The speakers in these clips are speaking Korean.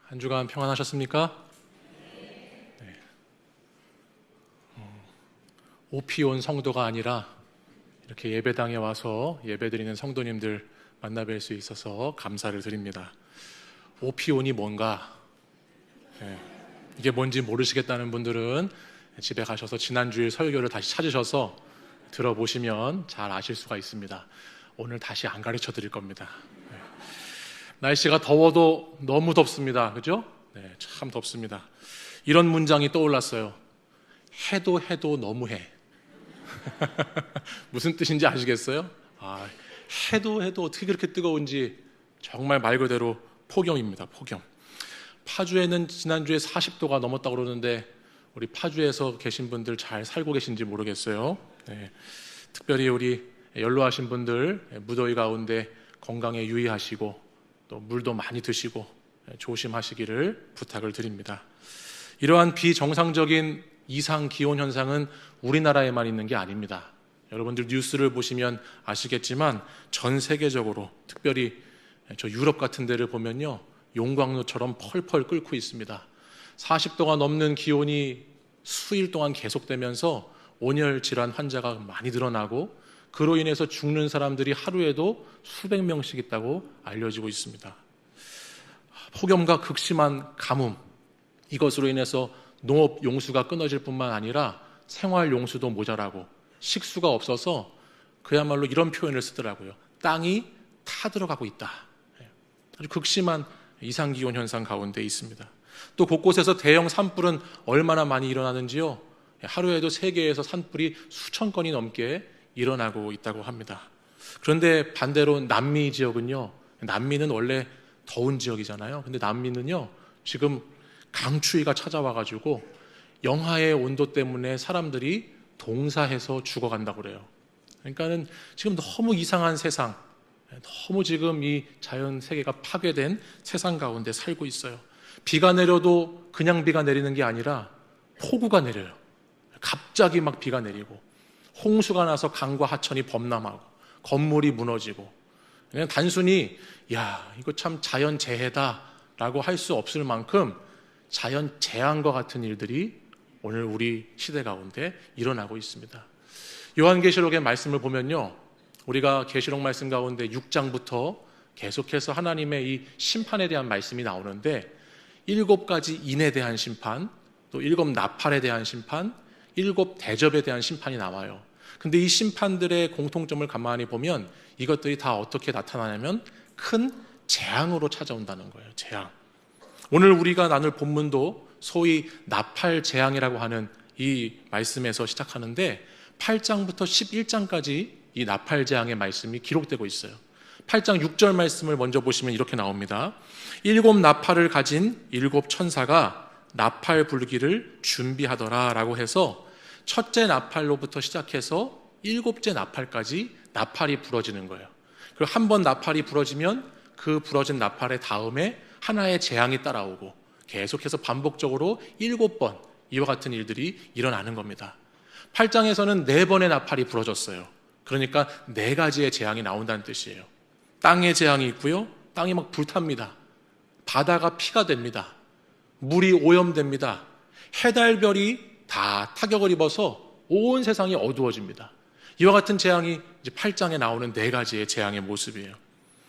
한 주간 평안하셨습니까? 네. 오피 온 성도가 아니라 이렇게 예배당에 와서 예배드리는 성도님들 만나뵐 수 있어서 감사를 드립니다. 오피온이 뭔가, 이게 뭔지 모르시겠다는 분들은 집에 가셔서 지난주일 설교를 다시 찾으셔서 들어보시면 잘 아실 수가 있습니다. 오늘 다시 안 가르쳐 드릴 겁니다. 날씨가 더워도 너무 덥습니다. 그죠? 네, 참 덥습니다. 이런 문장이 떠올랐어요. 해도 해도 너무해. 무슨 뜻인지 아시겠어요? 해도 해도 어떻게 그렇게 뜨거운지 정말 말 그대로 폭염입니다. 폭염. 파주에는 지난주에 40도가 넘었다고 그러는데 우리 파주에서 계신 분들 잘 살고 계신지 모르겠어요. 네, 특별히 우리 연로하신 분들 무더위 가운데 건강에 유의하시고 또 물도 많이 드시고 조심하시기를 부탁을 드립니다. 이러한 비정상적인 이상 기온 현상은 우리나라에만 있는 게 아닙니다. 여러분들 뉴스를 보시면 아시겠지만 전 세계적으로 특별히 저 유럽 같은 데를 보면요, 용광로처럼 펄펄 끓고 있습니다. 40도가 넘는 기온이 수일 동안 계속되면서 온열 질환 환자가 많이 늘어나고 그로 인해서 죽는 사람들이 하루에도 수백 명씩 있다고 알려지고 있습니다. 폭염과 극심한 가뭄, 이것으로 인해서 농업 용수가 끊어질 뿐만 아니라 생활 용수도 모자라고 식수가 없어서 그야말로 이런 표현을 쓰더라고요. 땅이 타들어가고 있다. 아주 극심한 이상기온 현상 가운데 있습니다. 또 곳곳에서 대형 산불은 얼마나 많이 일어나는지요. 하루에도 세계에서 산불이 수천 건이 넘게 일어나고 있다고 합니다. 그런데 반대로 남미 지역은요, 남미는 원래 더운 지역이잖아요. 근데 남미는요, 지금 강추위가 찾아와가지고 영하의 온도 때문에 사람들이 동사해서 죽어간다고 그래요. 그러니까는 지금 너무 이상한 세상, 너무 지금 이 자연 세계가 파괴된 세상 가운데 살고 있어요. 비가 내려도 그냥 비가 내리는 게 아니라 폭우가 내려요. 갑자기 막 비가 내리고 홍수가 나서 강과 하천이 범람하고 건물이 무너지고, 그냥 단순히 야, 이거 참 자연재해다라고 할 수 없을 만큼 자연재앙과 같은 일들이 오늘 우리 시대 가운데 일어나고 있습니다. 요한계시록의 말씀을 보면요, 우리가 계시록 말씀 가운데 6장부터 계속해서 하나님의 이 심판에 대한 말씀이 나오는데 7가지 인에 대한 심판, 또 7 나팔에 대한 심판, 7 대접에 대한 심판이 나와요. 근데 이 심판들의 공통점을 가만히 보면 이것들이 다 어떻게 나타나냐면 큰 재앙으로 찾아온다는 거예요. 재앙. 오늘 우리가 나눌 본문도 소위 나팔 재앙이라고 하는 이 말씀에서 시작하는데 8장부터 11장까지 이 나팔 재앙의 말씀이 기록되고 있어요. 8장 6절 말씀을 먼저 보시면 이렇게 나옵니다. 7 나팔을 가진 7 천사가 나팔 불기를 준비하더라 라고 해서 첫째 나팔로부터 시작해서 7째 나팔까지 나팔이 부러지는 거예요. 그리고 한 번 나팔이 부러지면 그 부러진 나팔의 다음에 하나의 재앙이 따라오고 계속해서 반복적으로 7번 이와 같은 일들이 일어나는 겁니다. 8장에서는 4번의 나팔이 부러졌어요. 그러니까 4가지의 재앙이 나온다는 뜻이에요. 땅의 재앙이 있고요, 땅이 막 불탑니다. 바다가 피가 됩니다. 물이 오염됩니다. 해달별이 다 타격을 입어서 온 세상이 어두워집니다. 이와 같은 재앙이 이제 8장에 나오는 4가지의 재앙의 모습이에요.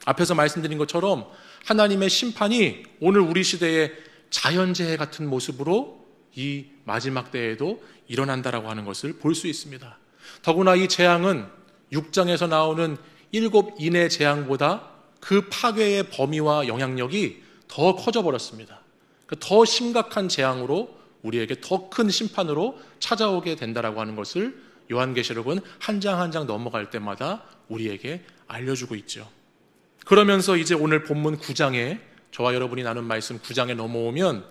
앞에서 말씀드린 것처럼 하나님의 심판이 오늘 우리 시대의 자연재해 같은 모습으로 이 마지막 때에도 일어난다라고 하는 것을 볼 수 있습니다. 더구나 이 재앙은 6장에서 나오는 7 인의 재앙보다 그 파괴의 범위와 영향력이 더 커져 버렸습니다. 더 심각한 재앙으로 우리에게 더 큰 심판으로 찾아오게 된다라고 하는 것을 요한계시록은 한 장 한 장 넘어갈 때마다 우리에게 알려주고 있죠. 그러면서 이제 오늘 본문 9장에 저와 여러분이 나눈 말씀 9장에 넘어오면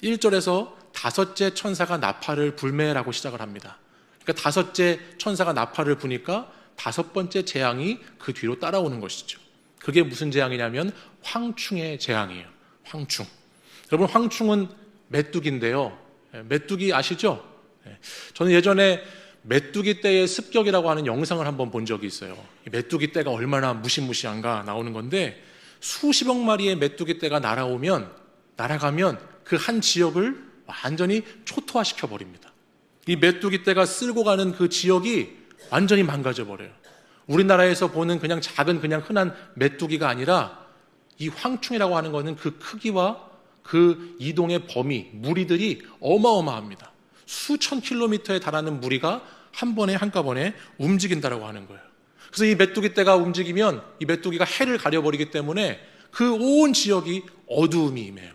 1절에서 5째 천사가 나팔을 불매라고 시작을 합니다. 그러니까 5째 천사가 나팔을 부니까 5번째 재앙이 그 뒤로 따라오는 것이죠. 그게 무슨 재앙이냐면 황충의 재앙이에요. 황충. 여러분, 황충은 메뚜기인데요. 메뚜기 아시죠? 저는 예전에 메뚜기 떼의 습격이라고 하는 영상을 한번 본 적이 있어요. 메뚜기 떼가 얼마나 무시무시한가 나오는 건데 수십억 마리의 메뚜기 떼가 날아오면 날아가면 그 한 지역을 완전히 초토화시켜 버립니다. 이 메뚜기 떼가 쓸고 가는 그 지역이 완전히 망가져 버려요. 우리나라에서 보는 그냥 작은 그냥 흔한 메뚜기가 아니라 이 황충이라고 하는 것은 그 크기와 그 이동의 범위, 무리들이 어마어마합니다. 수천 킬로미터에 달하는 무리가 한꺼번에 움직인다라고 하는 거예요. 그래서 이 메뚜기 떼가 움직이면 이 메뚜기가 해를 가려버리기 때문에 그 온 지역이 어두움이 임해요.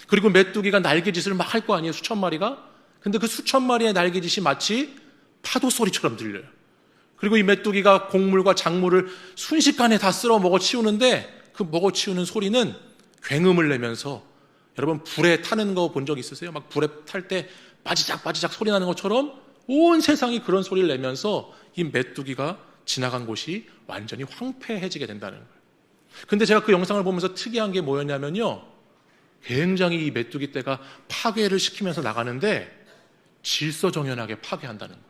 그리고 메뚜기가 날개짓을 막 할 거 아니에요, 수천 마리가? 근데 그 수천 마리의 날개짓이 마치 파도 소리처럼 들려요. 그리고 이 메뚜기가 곡물과 작물을 순식간에 다 쓸어 먹어치우는데 그 먹어치우는 소리는 굉음을 내면서, 여러분 불에 타는 거 본 적 있으세요? 막 불에 탈 때 빠지작 소리 나는 것처럼 온 세상이 그런 소리를 내면서 이 메뚜기가 지나간 곳이 완전히 황폐해지게 된다는 거예요. 근데 제가 그 영상을 보면서 특이한 게 뭐였냐면요, 굉장히 이 메뚜기 떼가 파괴를 시키면서 나가는데 질서정연하게 파괴한다는 거예요.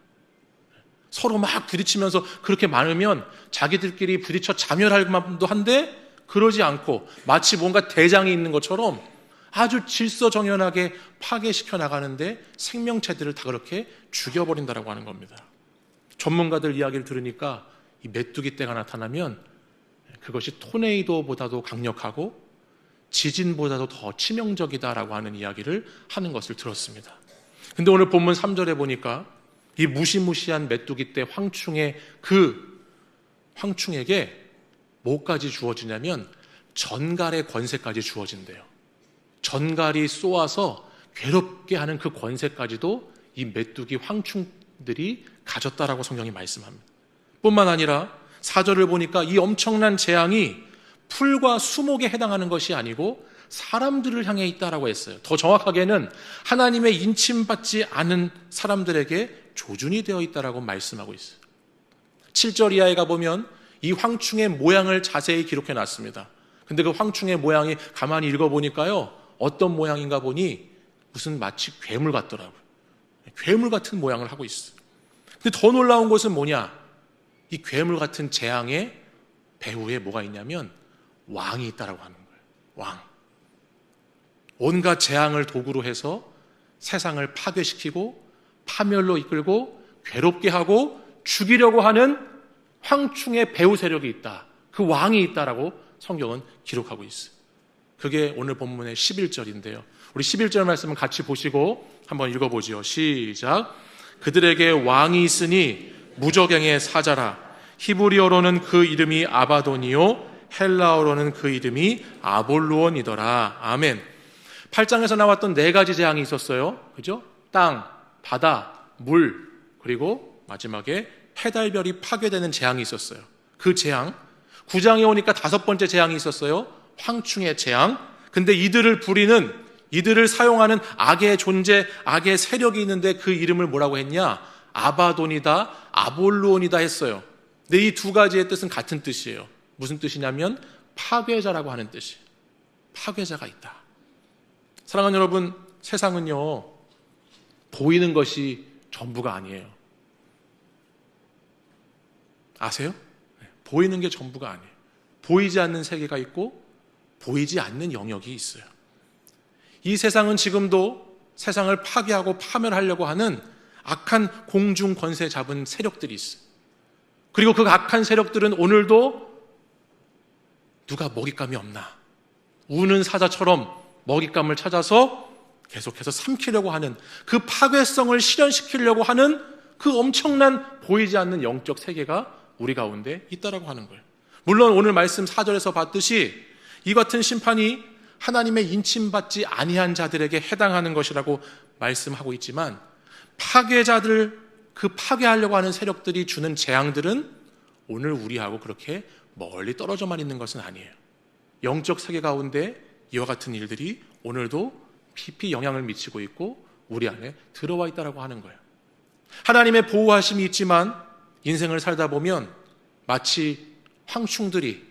서로 막 부딪히면서 그렇게 많으면 자기들끼리 부딪혀 자멸할 만도 한데 그러지 않고 마치 뭔가 대장이 있는 것처럼 아주 질서정연하게 파괴시켜 나가는데 생명체들을 다 그렇게 죽여버린다라고 하는 겁니다. 전문가들 이야기를 들으니까 이 메뚜기 떼가 나타나면 그것이 토네이도보다도 강력하고 지진보다도 더 치명적이다라고 하는 이야기를 하는 것을 들었습니다. 근데 오늘 본문 3절에 보니까 이 무시무시한 메뚜기 떼 황충의 그 황충에게 뭐까지 주어지냐면 전갈의 권세까지 주어진대요. 전갈이 쏘아서 괴롭게 하는 그 권세까지도 이 메뚜기 황충들이 가졌다라고 성경이 말씀합니다. 뿐만 아니라 4절을 보니까 이 엄청난 재앙이 풀과 수목에 해당하는 것이 아니고 사람들을 향해 있다라고 했어요. 더 정확하게는 하나님의 인침받지 않은 사람들에게 조준이 되어 있다라고 말씀하고 있어요. 7절 이하에 가보면 이 황충의 모양을 자세히 기록해 놨습니다. 근데 그 황충의 모양이 가만히 읽어보니까요, 어떤 모양인가 보니 무슨 마치 괴물 같더라고요. 괴물 같은 모양을 하고 있어요. 근데 더 놀라운 것은 뭐냐? 이 괴물 같은 재앙의 배후에 뭐가 있냐면 왕이 있다라고 하는 거예요. 왕. 온갖 재앙을 도구로 해서 세상을 파괴시키고 파멸로 이끌고 괴롭게 하고 죽이려고 하는 황충의 배후 세력이 있다. 그 왕이 있다라고 성경은 기록하고 있어요. 그게 오늘 본문의 11절인데요. 우리 11절 말씀을 같이 보시고 한번 읽어보지요. 시작. 그들에게 왕이 있으니 무저갱의 사자라. 히브리어로는 그 이름이 아바돈이요 헬라어로는 그 이름이 아볼루온이더라. 아멘. 8장에서 나왔던 4가지 재앙이 있었어요. 그죠? 땅, 바다, 물, 그리고 마지막에 해달별이 파괴되는 재앙이 있었어요. 그 재앙. 9장에 오니까 5번째 재앙이 있었어요. 황충의 재앙. 근데 이들을 부리는, 이들을 사용하는 악의 존재, 악의 세력이 있는데 그 이름을 뭐라고 했냐? 아바돈이다, 아볼루온이다 했어요. 근데 이 2가지의 뜻은 같은 뜻이에요. 무슨 뜻이냐면 파괴자라고 하는 뜻이에요. 파괴자가 있다. 사랑하는 여러분, 세상은요, 보이는 것이 전부가 아니에요. 아세요? 보이는 게 전부가 아니에요. 보이지 않는 세계가 있고 보이지 않는 영역이 있어요. 이 세상은 지금도 세상을 파괴하고 파멸하려고 하는 악한 공중 권세 잡은 세력들이 있어요. 그리고 그 악한 세력들은 오늘도 누가 먹잇감이 없나, 우는 사자처럼 먹잇감을 찾아서 계속해서 삼키려고 하는, 그 파괴성을 실현시키려고 하는 그 엄청난 보이지 않는 영적 세계가 우리 가운데 있다라고 하는 거예요. 물론 오늘 말씀 4절에서 봤듯이 이 같은 심판이 하나님의 인침받지 아니한 자들에게 해당하는 것이라고 말씀하고 있지만, 파괴자들, 그 파괴하려고 하는 세력들이 주는 재앙들은 오늘 우리하고 그렇게 멀리 떨어져만 있는 것은 아니에요. 영적 세계 가운데 이와 같은 일들이 오늘도 깊이 영향을 미치고 있고 우리 안에 들어와 있다라고 하는 거예요. 하나님의 보호하심이 있지만 인생을 살다 보면 마치 황충들이,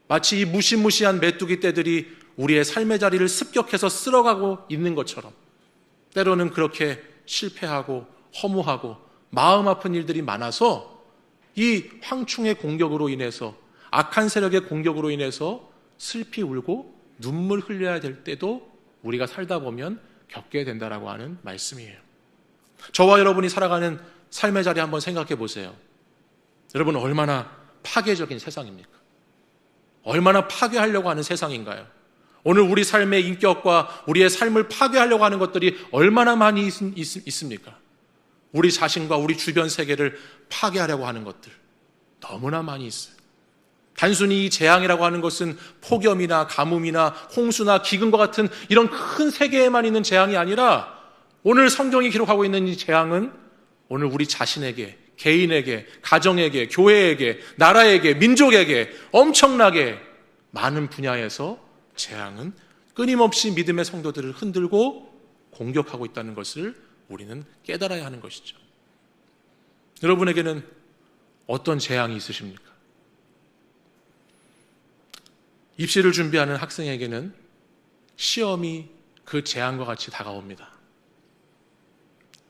마치 이 무시무시한 메뚜기 떼들이 우리의 삶의 자리를 습격해서 쓸어가고 있는 것처럼 때로는 그렇게 실패하고 허무하고 마음 아픈 일들이 많아서 이 황충의 공격으로 인해서, 악한 세력의 공격으로 인해서 슬피 울고 눈물 흘려야 될 때도 우리가 살다 보면 겪게 된다라고 하는 말씀이에요. 저와 여러분이 살아가는 삶의 자리 한번 생각해 보세요. 여러분, 얼마나 파괴적인 세상입니까? 얼마나 파괴하려고 하는 세상인가요? 오늘 우리 삶의 인격과 우리의 삶을 파괴하려고 하는 것들이 얼마나 많이 있습니까? 우리 자신과 우리 주변 세계를 파괴하려고 하는 것들 너무나 많이 있어요. 단순히 이 재앙이라고 하는 것은 폭염이나 가뭄이나 홍수나 기근과 같은 이런 큰 세계에만 있는 재앙이 아니라 오늘 성경이 기록하고 있는 이 재앙은 오늘 우리 자신에게, 개인에게, 가정에게, 교회에게, 나라에게, 민족에게 엄청나게 많은 분야에서 재앙은 끊임없이 믿음의 성도들을 흔들고 공격하고 있다는 것을 우리는 깨달아야 하는 것이죠. 여러분에게는 어떤 재앙이 있으십니까? 입시를 준비하는 학생에게는 시험이 그 재앙과 같이 다가옵니다.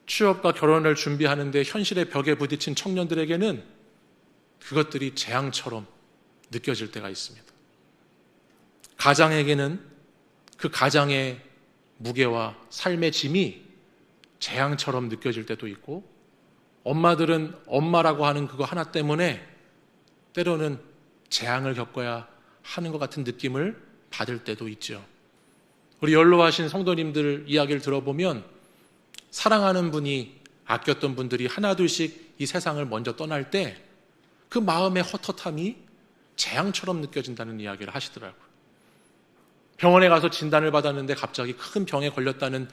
취업과 결혼을 준비하는데 현실의 벽에 부딪힌 청년들에게는 그것들이 재앙처럼 느껴질 때가 있습니다. 가장에게는 그 가장의 무게와 삶의 짐이 재앙처럼 느껴질 때도 있고, 엄마들은 엄마라고 하는 그거 하나 때문에 때로는 재앙을 겪어야 하는 것 같은 느낌을 받을 때도 있죠. 우리 연로하신 성도님들 이야기를 들어보면 사랑하는 분이, 아꼈던 분들이 하나둘씩 이 세상을 먼저 떠날 때 그 마음의 헛헛함이 재앙처럼 느껴진다는 이야기를 하시더라고요. 병원에 가서 진단을 받았는데 갑자기 큰 병에 걸렸다는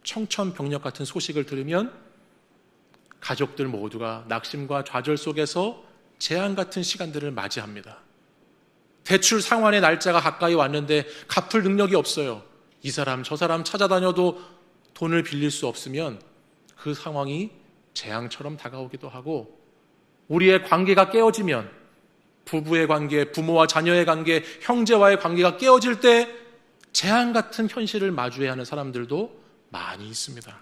청천벽력 같은 소식을 들으면 가족들 모두가 낙심과 좌절 속에서 재앙 같은 시간들을 맞이합니다. 대출 상환의 날짜가 가까이 왔는데 갚을 능력이 없어요. 이 사람 저 사람 찾아다녀도 돈을 빌릴 수 없으면 그 상황이 재앙처럼 다가오기도 하고, 우리의 관계가 깨어지면, 부부의 관계, 부모와 자녀의 관계, 형제와의 관계가 깨어질 때 재앙 같은 현실을 마주해야 하는 사람들도 많이 있습니다.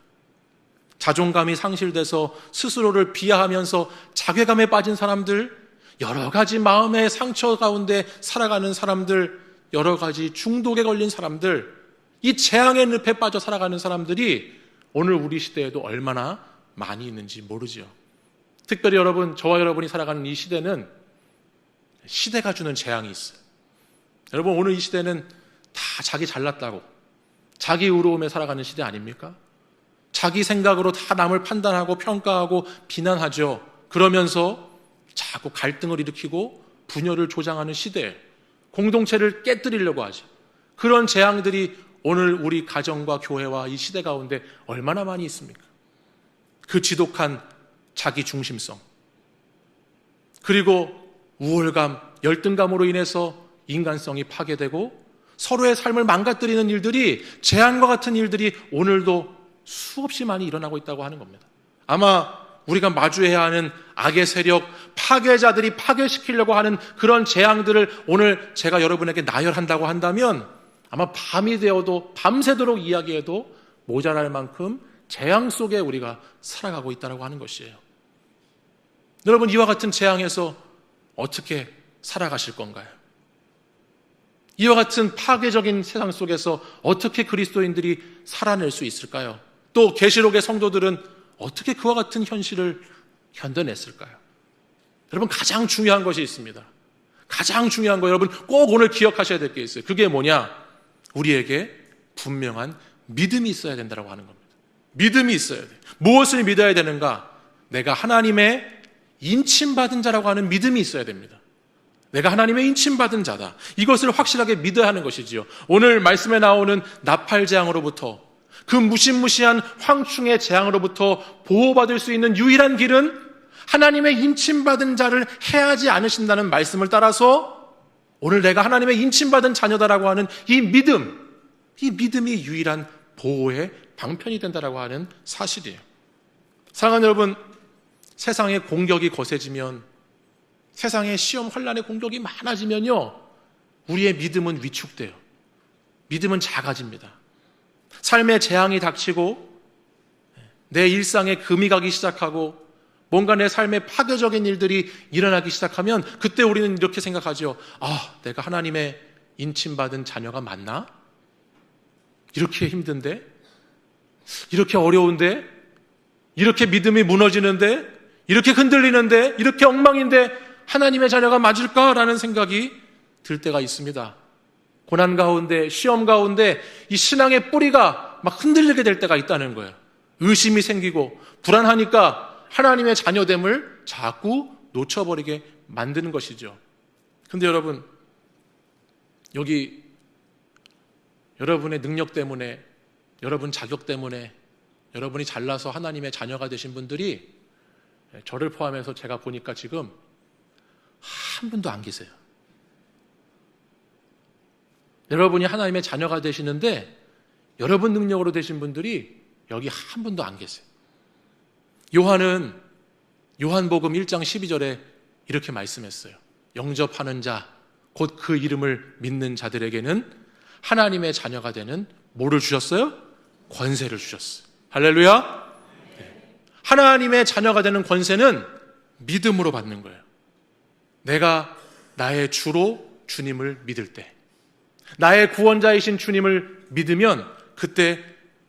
자존감이 상실돼서 스스로를 비하하면서 자괴감에 빠진 사람들, 여러 가지 마음의 상처 가운데 살아가는 사람들, 여러 가지 중독에 걸린 사람들, 이 재앙의 늪에 빠져 살아가는 사람들이 오늘 우리 시대에도 얼마나 많이 있는지 모르죠. 특별히 여러분, 저와 여러분이 살아가는 이 시대는 시대가 주는 재앙이 있어요. 여러분, 오늘 이 시대는 다 자기 잘났다고, 자기 의로움에 살아가는 시대 아닙니까? 자기 생각으로 다 남을 판단하고 평가하고 비난하죠. 그러면서 자꾸 갈등을 일으키고 분열을 조장하는 시대에 공동체를 깨뜨리려고 하죠. 그런 재앙들이 오늘 우리 가정과 교회와 이 시대 가운데 얼마나 많이 있습니까? 그 지독한 자기 중심성, 그리고 우월감, 열등감으로 인해서 인간성이 파괴되고 서로의 삶을 망가뜨리는 일들이, 재앙과 같은 일들이 오늘도 수없이 많이 일어나고 있다고 하는 겁니다. 아마 우리가 마주해야 하는 악의 세력, 파괴자들이 파괴시키려고 하는 그런 재앙들을 오늘 제가 여러분에게 나열한다고 한다면 아마 밤이 되어도 밤새도록 이야기해도 모자랄 만큼 재앙 속에 우리가 살아가고 있다고 하는 것이에요. 여러분, 이와 같은 재앙에서 어떻게 살아가실 건가요? 이와 같은 파괴적인 세상 속에서 어떻게 그리스도인들이 살아낼 수 있을까요? 또 계시록의 성도들은 어떻게 그와 같은 현실을 견뎌냈을까요? 여러분, 가장 중요한 것이 있습니다. 가장 중요한 거, 여러분 꼭 오늘 기억하셔야 될 게 있어요. 그게 뭐냐? 우리에게 분명한 믿음이 있어야 된다고 하는 겁니다. 믿음이 있어야 돼요. 무엇을 믿어야 되는가? 내가 하나님의 인침받은 자라고 하는 믿음이 있어야 됩니다. 내가 하나님의 인침받은 자다. 이것을 확실하게 믿어야 하는 것이지요. 오늘 말씀에 나오는 나팔재앙으로부터, 그 무시무시한 황충의 재앙으로부터 보호받을 수 있는 유일한 길은 하나님의 인침받은 자를 해하지 않으신다는 말씀을 따라서 오늘 내가 하나님의 인침받은 자녀다라고 하는 이 믿음이 유일한 보호의 방편이 된다라고 하는 사실이에요. 사랑하는 여러분, 세상의 공격이 거세지면, 세상의 시험 환난의 공격이 많아지면요, 우리의 믿음은 위축돼요. 믿음은 작아집니다. 삶의 재앙이 닥치고 내 일상에 금이 가기 시작하고 뭔가 내 삶에 파괴적인 일들이 일어나기 시작하면 그때 우리는 이렇게 생각하죠. 아, 내가 하나님의 인침받은 자녀가 맞나? 이렇게 힘든데? 이렇게 어려운데? 이렇게 믿음이 무너지는데? 이렇게 흔들리는데? 이렇게 엉망인데 하나님의 자녀가 맞을까라는 생각이 들 때가 있습니다. 고난 가운데, 시험 가운데 이 신앙의 뿌리가 막 흔들리게 될 때가 있다는 거예요. 의심이 생기고 불안하니까 하나님의 자녀됨을 자꾸 놓쳐버리게 만드는 것이죠. 근데 여러분, 여기 여러분의 능력 때문에, 여러분 자격 때문에, 여러분이 잘나서 하나님의 자녀가 되신 분들이 저를 포함해서 제가 보니까 지금 한 분도 안 계세요. 여러분이 하나님의 자녀가 되시는데 여러분 능력으로 되신 분들이 여기 한 분도 안 계세요. 요한은 요한복음 1장 12절에 이렇게 말씀했어요. 영접하는 자, 곧 그 이름을 믿는 자들에게는 하나님의 자녀가 되는 뭐를 주셨어요? 권세를 주셨어요. 할렐루야. 하나님의 자녀가 되는 권세는 믿음으로 받는 거예요. 내가 나의 주로 주님을 믿을 때, 나의 구원자이신 주님을 믿으면 그때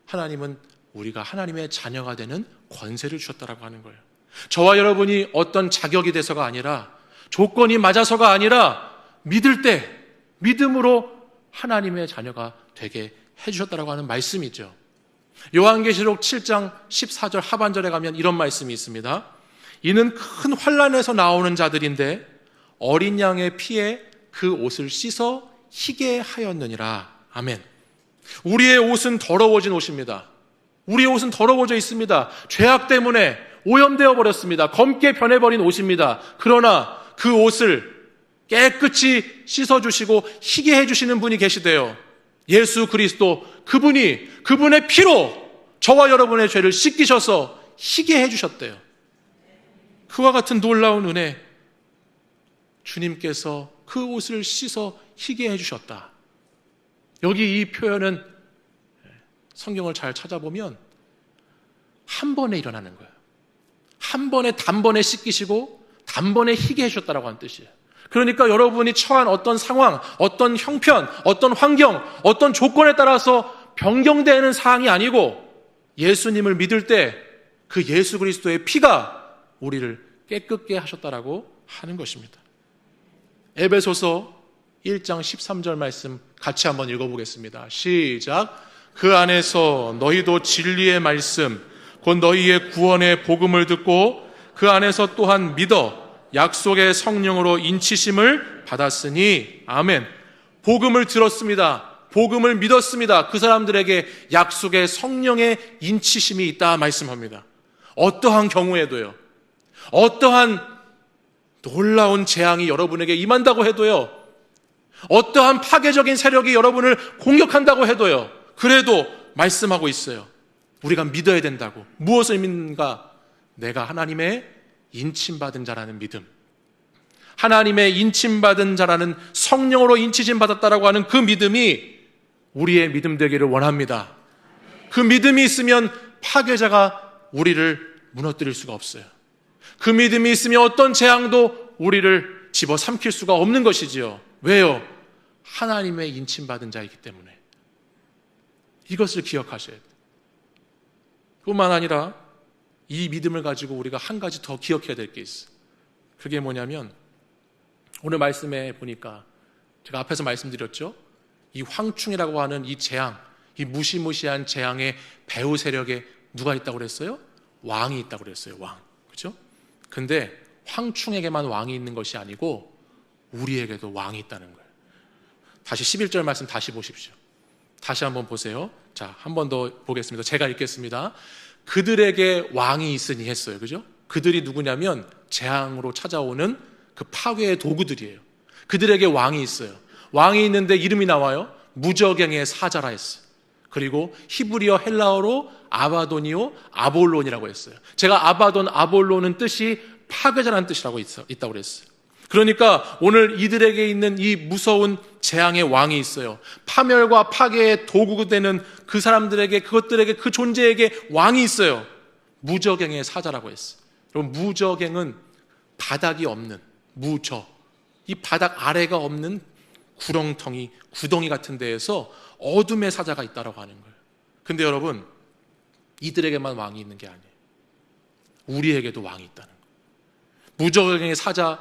하나님은 우리가 하나님의 자녀가 되는 권세를 주셨다라고 하는 거예요. 저와 여러분이 어떤 자격이 돼서가 아니라, 조건이 맞아서가 아니라 믿을 때 믿음으로 하나님의 자녀가 되게 해주셨다라고 하는 말씀이죠. 요한계시록 7장 14절 하반절에 가면 이런 말씀이 있습니다. 이는 큰 환난에서 나오는 자들인데 어린 양의 피에 그 옷을 씻어 희게 하였느니라. 아멘. 우리의 옷은 더러워진 옷입니다. 우리의 옷은 더러워져 있습니다. 죄악 때문에 오염되어 버렸습니다. 검게 변해버린 옷입니다. 그러나 그 옷을 깨끗이 씻어주시고 희게 해주시는 분이 계시대요. 예수 그리스도, 그분이 그분의 피로 저와 여러분의 죄를 씻기셔서 희게 해주셨대요. 그와 같은 놀라운 은혜, 주님께서 그 옷을 씻어 희게 해주셨다. 여기 이 표현은 성경을 잘 찾아보면 한 번에 일어나는 거예요. 한 번에 단번에 씻기시고 단번에 희게 해주셨다라고 하는 뜻이에요. 그러니까 여러분이 처한 어떤 상황, 어떤 형편, 어떤 환경, 어떤 조건에 따라서 변경되는 사항이 아니고 예수님을 믿을 때 그 예수 그리스도의 피가 우리를 깨끗게 하셨다라고 하는 것입니다. 에베소서 1장 13절 말씀 같이 한번 읽어보겠습니다. 시작. 그 안에서 너희도 진리의 말씀, 곧 너희의 구원의 복음을 듣고 그 안에서 또한 믿어 약속의 성령으로 인치심을 받았으니. 아멘. 복음을 들었습니다. 복음을 믿었습니다. 그 사람들에게 약속의 성령의 인치심이 있다 말씀합니다. 어떠한 경우에도요, 어떠한 놀라운 재앙이 여러분에게 임한다고 해도요, 어떠한 파괴적인 세력이 여러분을 공격한다고 해도요, 그래도 말씀하고 있어요. 우리가 믿어야 된다고. 무엇을 믿는가? 내가 하나님의 인침받은 자라는 믿음, 하나님의 인침받은 자라는, 성령으로 인치심 받았다라고 하는 그 믿음이 우리의 믿음 되기를 원합니다. 그 믿음이 있으면 파괴자가 우리를 무너뜨릴 수가 없어요. 그 믿음이 있으면 어떤 재앙도 우리를 집어삼킬 수가 없는 것이지요. 왜요? 하나님의 인침받은 자이기 때문에. 이것을 기억하셔야 돼요. 뿐만 아니라 이 믿음을 가지고 우리가 한 가지 더 기억해야 될 게 있어요. 그게 뭐냐면, 오늘 말씀에 보니까 제가 앞에서 말씀드렸죠. 이 황충이라고 하는 이 재앙, 이 무시무시한 재앙의 배후 세력에 누가 있다고 그랬어요? 왕이 있다고 그랬어요. 왕. 그렇죠? 근데 황충에게만 왕이 있는 것이 아니고 우리에게도 왕이 있다는 거예요. 다시 11절 말씀 다시 보십시오. 다시 한번 보세요. 자, 한 번 더 보겠습니다. 제가 읽겠습니다. 그들에게 왕이 있으니 했어요. 그죠? 그들이 누구냐면 재앙으로 찾아오는 그 파괴의 도구들이에요. 그들에게 왕이 있어요. 왕이 있는데 이름이 나와요. 무저갱의 사자라 했어요. 그리고 히브리어 헬라어로 아바도니오 아볼론이라고 했어요. 제가 아바돈 아볼론은 뜻이 파괴자라는 뜻이라고 있다고 그랬어요. 그러니까 오늘 이들에게 있는 이 무서운 재앙의 왕이 있어요. 파멸과 파괴의 도구가 되는 그 사람들에게, 그것들에게, 그 존재에게 왕이 있어요. 무저갱의 사자라고 했어요. 여러분, 무저갱은 바닥이 없는, 무저, 이 바닥 아래가 없는 구렁텅이, 구덩이 같은 데에서 어둠의 사자가 있다라고 하는 거예요. 근데 여러분, 이들에게만 왕이 있는 게 아니에요. 우리에게도 왕이 있다는 거예요. 무저갱의 사자,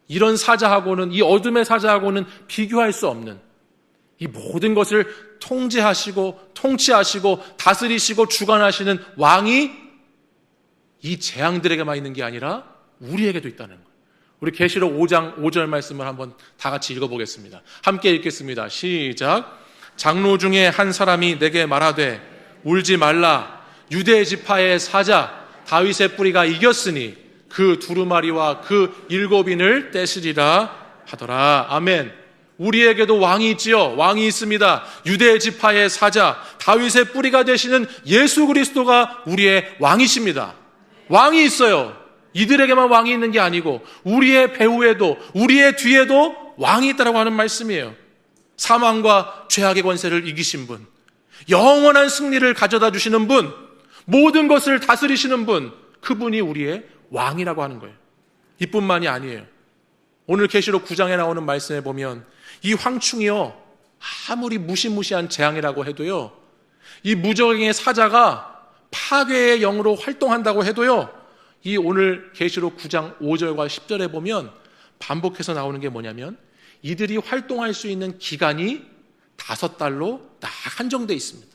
이런 사자하고는, 이 어둠의 사자하고는 비교할 수 없는, 이 모든 것을 통제하시고 통치하시고 다스리시고 주관하시는 왕이 이 재앙들에게만 있는 게 아니라 우리에게도 있다는 거예요. 우리 계시록 5장 5절 말씀을 한번 다 같이 읽어보겠습니다. 함께 읽겠습니다. 시작. 장로 중에 한 사람이 내게 말하되 울지 말라. 유대 지파의 사자 다윗의 뿌리가 이겼으니 그 두루마리와 그 7인을 떼시리라 하더라. 아멘. 우리에게도 왕이 있지요. 왕이 있습니다. 유대 지파의 사자 다윗의 뿌리가 되시는 예수 그리스도가 우리의 왕이십니다. 왕이 있어요. 이들에게만 왕이 있는 게 아니고 우리의 배후에도, 우리의 뒤에도 왕이 있다라고 하는 말씀이에요. 사망과 죄악의 권세를 이기신 분, 영원한 승리를 가져다 주시는 분, 모든 것을 다스리시는 분, 그분이 우리의 왕이라고 하는 거예요. 이뿐만이 아니에요. 오늘 계시록 9장에 나오는 말씀에 보면 이 황충이요, 아무리 무시무시한 재앙이라고 해도요, 이 무저갱의 사자가 파괴의 영으로 활동한다고 해도요, 이 오늘 계시록 9장 5절과 10절에 보면 반복해서 나오는 게 뭐냐면 이들이 활동할 수 있는 기간이 5달로 딱 한정되어 있습니다.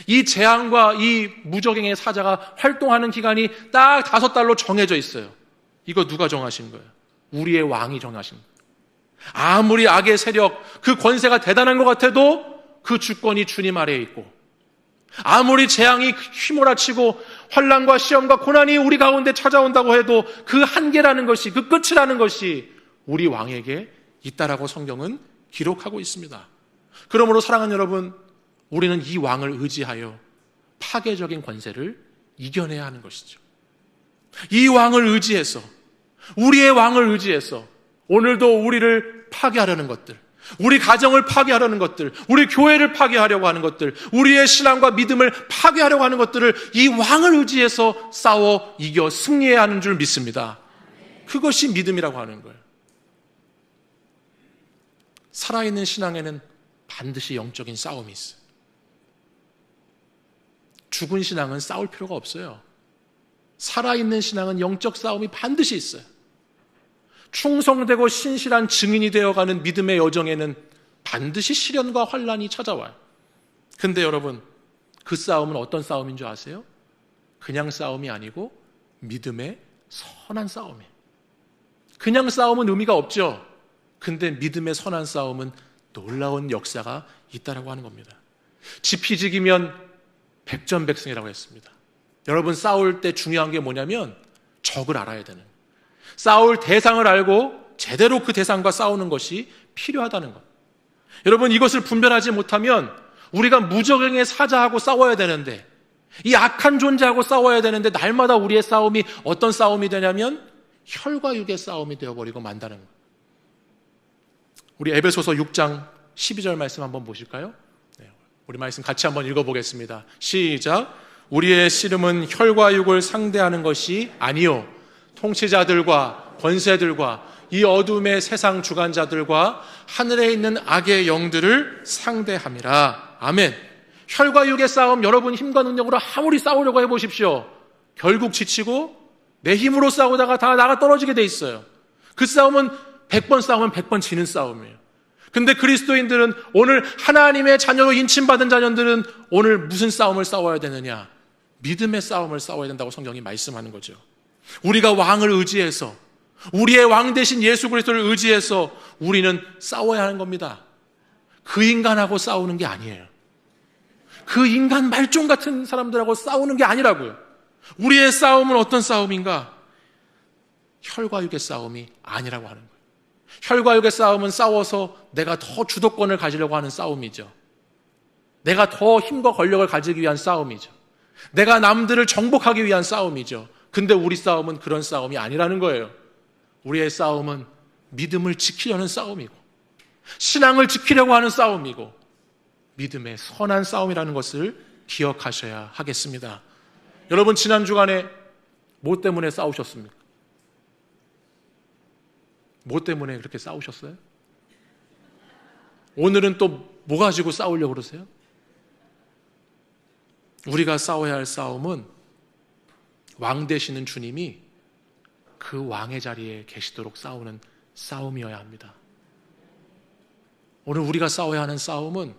이 재앙과 이 무저갱의 사자가 활동하는 기간이 딱 5달로 정해져 있어요. 이거 누가 정하신 거예요? 우리의 왕이 정하신 거예요. 아무리 악의 세력, 그 권세가 대단한 것 같아도 그 주권이 주님 아래에 있고, 아무리 재앙이 휘몰아치고 환난과 시험과 고난이 우리 가운데 찾아온다고 해도 그 한계라는 것이, 그 끝이라는 것이 우리 왕에게 있다라고 성경은 기록하고 있습니다. 그러므로 사랑하는 여러분, 우리는 이 왕을 의지하여 파괴적인 권세를 이겨내야 하는 것이죠. 이 왕을 의지해서, 우리의 왕을 의지해서 오늘도 우리를 파괴하려는 것들, 우리 가정을 파괴하려는 것들, 우리 교회를 파괴하려고 하는 것들, 우리의 신앙과 믿음을 파괴하려고 하는 것들을 이 왕을 의지해서 싸워 이겨 승리해야 하는 줄 믿습니다. 그것이 믿음이라고 하는 거예요. 살아있는 신앙에는 반드시 영적인 싸움이 있어요. 죽은 신앙은 싸울 필요가 없어요. 살아있는 신앙은 영적 싸움이 반드시 있어요. 충성되고 신실한 증인이 되어가는 믿음의 여정에는 반드시 시련과 환난이 찾아와요. 근데 여러분, 그 싸움은 어떤 싸움인 줄 아세요? 그냥 싸움이 아니고 믿음의 선한 싸움이에요. 그냥 싸움은 의미가 없죠. 근데 믿음의 선한 싸움은 놀라운 역사가 있다라고 하는 겁니다. 지피지기면 백전백승이라고 했습니다. 여러분, 싸울 때 중요한 게 뭐냐면 적을 알아야 되는, 싸울 대상을 알고 제대로 그 대상과 싸우는 것이 필요하다는 것. 여러분, 이것을 분별하지 못하면 우리가 무저갱의 사자하고 싸워야 되는데, 이 악한 존재하고 싸워야 되는데, 날마다 우리의 싸움이 어떤 싸움이 되냐면 혈과 육의 싸움이 되어버리고 만다는 것. 우리 에베소서 6장 12절 말씀 한번 보실까요? 우리 말씀 같이 한번 읽어보겠습니다. 시작. 우리의 씨름은 혈과 육을 상대하는 것이 아니요 통치자들과 권세들과 이 어둠의 세상 주관자들과 하늘에 있는 악의 영들을 상대함이라. 아멘. 혈과 육의 싸움, 여러분 힘과 능력으로 아무리 싸우려고 해보십시오. 결국 지치고 내 힘으로 싸우다가 다 나가 떨어지게 돼 있어요. 그 싸움은 100번 싸우면 100번 지는 싸움이에요. 근데 그리스도인들은, 오늘 하나님의 자녀로 인침받은 자녀들은 오늘 무슨 싸움을 싸워야 되느냐? 믿음의 싸움을 싸워야 된다고 성경이 말씀하는 거죠. 우리가 왕을 의지해서, 우리의 왕 대신 예수 그리스도를 의지해서 우리는 싸워야 하는 겁니다. 그 인간하고 싸우는 게 아니에요. 그 인간 말종 같은 사람들하고 싸우는 게 아니라고요. 우리의 싸움은 어떤 싸움인가? 혈과 육의 싸움이 아니라고 하는 거예요. 혈과 육의 싸움은 싸워서 내가 더 주도권을 가지려고 하는 싸움이죠. 내가 더 힘과 권력을 가지기 위한 싸움이죠. 내가 남들을 정복하기 위한 싸움이죠. 근데 우리 싸움은 그런 싸움이 아니라는 거예요. 우리의 싸움은 믿음을 지키려는 싸움이고, 신앙을 지키려고 하는 싸움이고, 믿음의 선한 싸움이라는 것을 기억하셔야 하겠습니다. 여러분, 지난 주간에 뭐 때문에 싸우셨습니까? 뭐 때문에 그렇게 싸우셨어요? 오늘은 또 뭐 가지고 싸우려고 그러세요? 우리가 싸워야 할 싸움은 왕 되시는 주님이 그 왕의 자리에 계시도록 싸우는 싸움이어야 합니다. 오늘 우리가 싸워야 하는 싸움은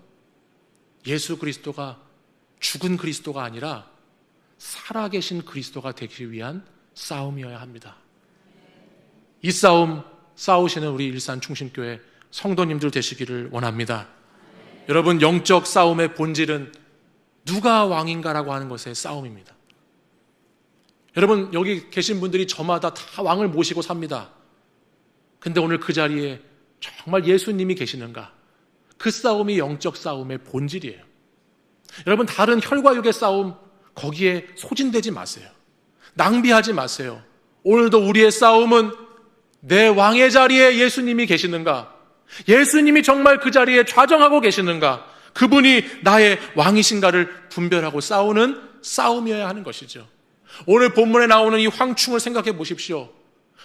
예수 그리스도가 죽은 그리스도가 아니라 살아계신 그리스도가 되기 위한 싸움이어야 합니다. 이 싸움 싸우시는 우리 일산 충신교회 성도님들 되시기를 원합니다. 여러분, 영적 싸움의 본질은 누가 왕인가라고 하는 것의 싸움입니다. 여러분, 여기 계신 분들이 저마다 다 왕을 모시고 삽니다. 근데 오늘 그 자리에 정말 예수님이 계시는가? 그 싸움이 영적 싸움의 본질이에요. 여러분, 다른 혈과 육의 싸움 거기에 소진되지 마세요. 낭비하지 마세요. 오늘도 우리의 싸움은 내 왕의 자리에 예수님이 계시는가? 예수님이 정말 그 자리에 좌정하고 계시는가? 그분이 나의 왕이신가를 분별하고 싸우는 싸움이어야 하는 것이죠. 오늘 본문에 나오는 이 황충을 생각해 보십시오.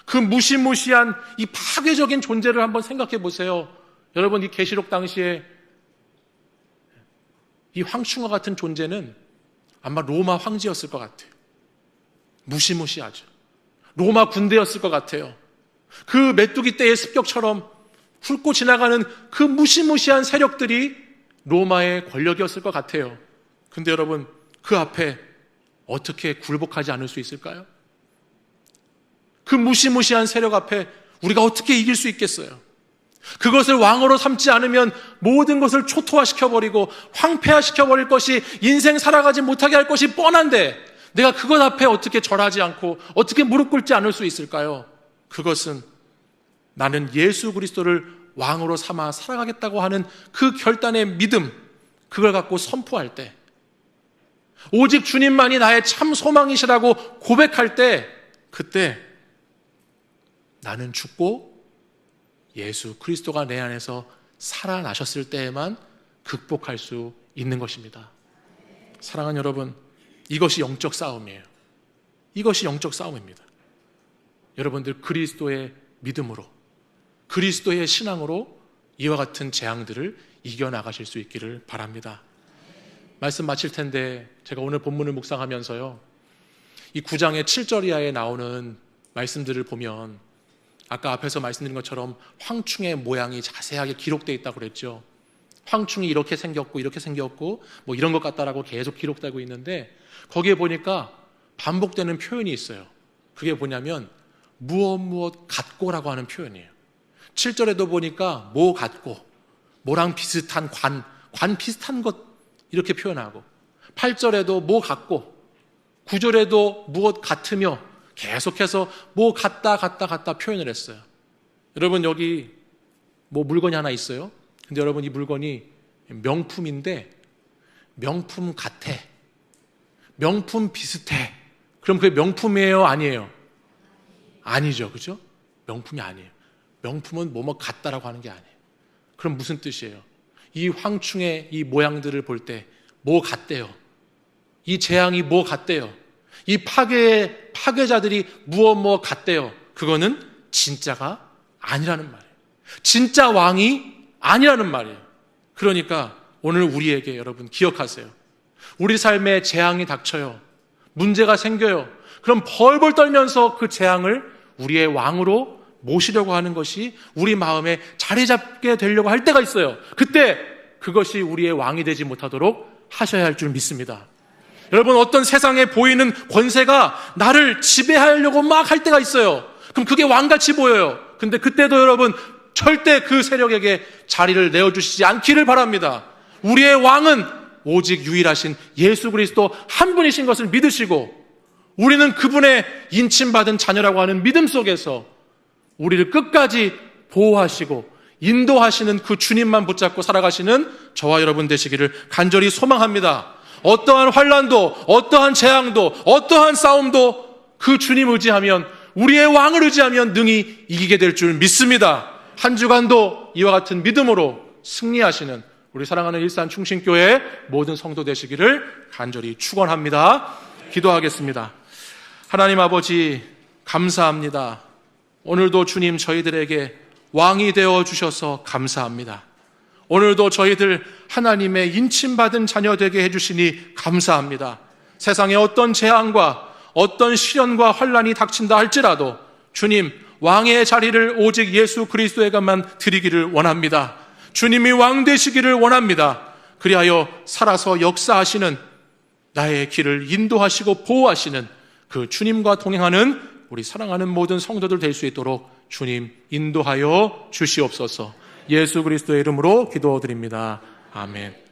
그 무시무시한 이 파괴적인 존재를 한번 생각해 보세요. 여러분, 이 계시록 당시에 이 황충과 같은 존재는 아마 로마 황제였을 것 같아요. 무시무시하죠. 로마 군대였을 것 같아요. 그 메뚜기 떼의 습격처럼 훑고 지나가는 그 무시무시한 세력들이 로마의 권력이었을 것 같아요. 근데 여러분, 그 앞에 어떻게 굴복하지 않을 수 있을까요? 그 무시무시한 세력 앞에 우리가 어떻게 이길 수 있겠어요? 그것을 왕으로 삼지 않으면 모든 것을 초토화시켜버리고 황폐화시켜버릴 것이, 인생 살아가지 못하게 할 것이 뻔한데 내가 그것 앞에 어떻게 절하지 않고 어떻게 무릎 꿇지 않을 수 있을까요? 그것은 나는 예수 그리스도를 왕으로 삼아 살아가겠다고 하는 그 결단의 믿음, 그걸 갖고 선포할 때, 오직 주님만이 나의 참 소망이시라고 고백할 때, 그때 나는 죽고 예수 그리스도가 내 안에서 살아나셨을 때에만 극복할 수 있는 것입니다. 사랑하는 여러분, 이것이 영적 싸움이에요. 이것이 영적 싸움입니다. 여러분들 그리스도의 믿음으로, 그리스도의 신앙으로 이와 같은 재앙들을 이겨나가실 수 있기를 바랍니다. 말씀 마칠 텐데 제가 오늘 본문을 묵상하면서요, 이 9장의 7절 이하에 나오는 말씀들을 보면 아까 앞에서 말씀드린 것처럼 황충의 모양이 자세하게 기록되어 있다고 그랬죠. 황충이 이렇게 생겼고 이렇게 생겼고 뭐 이런 것 같다라고 계속 기록되고 있는데, 거기에 보니까 반복되는 표현이 있어요. 그게 뭐냐면 무엇 같고라고 하는 표현이에요. 7절에도 보니까 뭐 같고, 뭐랑 비슷한 관 비슷한 것 이렇게 표현하고, 8절에도 뭐 같고, 9절에도 무엇 같으며 계속해서 뭐 같다 표현을 했어요. 여러분, 여기 뭐 물건이 하나 있어요. 근데 여러분, 이 물건이 명품인데 명품 같아, 명품 비슷해. 그럼 그게 명품이에요, 아니에요? 아니죠, 그죠? 명품이 아니에요. 명품은 뭐뭐 같다라고 하는 게 아니에요. 그럼 무슨 뜻이에요? 이 황충의 이 모양들을 볼 때 뭐 같대요? 이 재앙이 뭐 같대요? 이 파괴자들이 뭐 같대요? 그거는 진짜가 아니라는 말이에요. 진짜 왕이 아니라는 말이에요. 그러니까 오늘 우리에게, 여러분 기억하세요. 우리 삶에 재앙이 닥쳐요. 문제가 생겨요. 그럼 벌벌 떨면서 그 재앙을 우리의 왕으로 모시려고 하는 것이 우리 마음에 자리 잡게 되려고 할 때가 있어요. 그때 그것이 우리의 왕이 되지 못하도록 하셔야 할 줄 믿습니다. 여러분, 어떤 세상에 보이는 권세가 나를 지배하려고 막 할 때가 있어요. 그럼 그게 왕같이 보여요. 근데 그때도 여러분, 절대 그 세력에게 자리를 내어주시지 않기를 바랍니다. 우리의 왕은 오직 유일하신 예수 그리스도 한 분이신 것을 믿으시고, 우리는 그분의 인침받은 자녀라고 하는 믿음 속에서 우리를 끝까지 보호하시고 인도하시는 그 주님만 붙잡고 살아가시는 저와 여러분 되시기를 간절히 소망합니다. 어떠한 환난도, 어떠한 재앙도, 어떠한 싸움도 그 주님 의지하면, 우리의 왕을 의지하면 능히 이기게 될 줄 믿습니다. 한 주간도 이와 같은 믿음으로 승리하시는 우리 사랑하는 일산 충신교회 모든 성도 되시기를 간절히 축원합니다. 기도하겠습니다. 하나님 아버지, 감사합니다. 오늘도 주님 저희들에게 왕이 되어 주셔서 감사합니다. 오늘도 저희들 하나님의 인침받은 자녀 되게 해주시니 감사합니다. 세상에 어떤 재앙과 어떤 시련과 환난이 닥친다 할지라도 주님, 왕의 자리를 오직 예수 그리스도에게만 드리기를 원합니다. 주님이 왕 되시기를 원합니다. 그리하여 살아서 역사하시는, 나의 길을 인도하시고 보호하시는 그 주님과 동행하는 우리 사랑하는 모든 성도들 될 수 있도록 주님 인도하여 주시옵소서. 예수 그리스도의 이름으로 기도드립니다. 아멘.